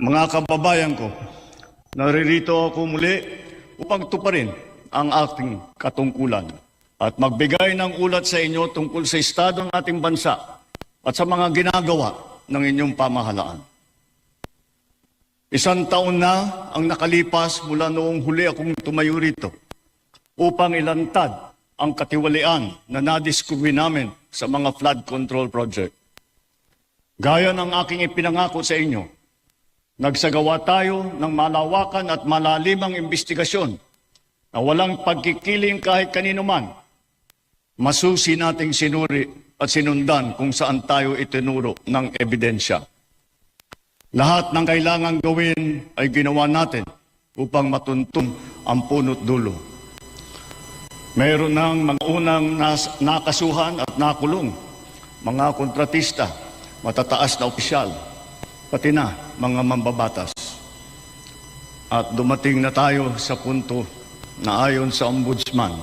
Mga kababayan ko, naririto ako muli upang tuparin ang ating katungkulan at magbigay ng ulat sa inyo tungkol sa estado ng ating bansa at sa mga ginagawa ng inyong pamahalaan. 1 taon na ang nakalipas mula noong huli akong tumayo rito upang ilantad ang katiwalian na nadiskubre namin sa mga flood control project. Gaya ng aking ipinangako sa inyo, nagsagawa tayo ng malawakan at malalimang investigasyon na walang pagkikiling kahit kanino man. Masusi nating sinuri at sinundan kung saan tayo itinuro ng ebidensya. Lahat ng kailangang gawin ay ginawa natin upang matuntun ang punot dulo. Mayroon ng mga unang nakasuhan at nakulong, mga kontratista, matataas na opisyal, pati na mga mambabatas. At dumating na tayo sa punto na ayon sa Ombudsman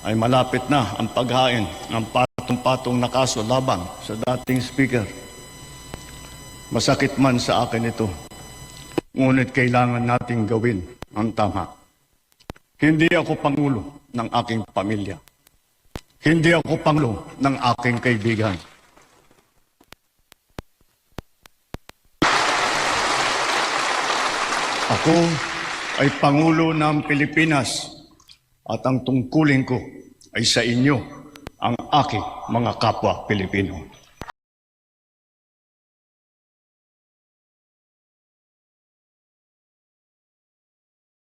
ay malapit na ang paghain ng patong-patong na kaso laban sa dating speaker. Masakit man sa akin ito, ngunit kailangan nating gawin ang tama. Hindi ako pangulo ng aking pamilya. Hindi ako pangulo ng aking kaibigan. Ako ay Pangulo ng Pilipinas at ang tungkulin ko ay sa inyo, ang aking mga kapwa Pilipino.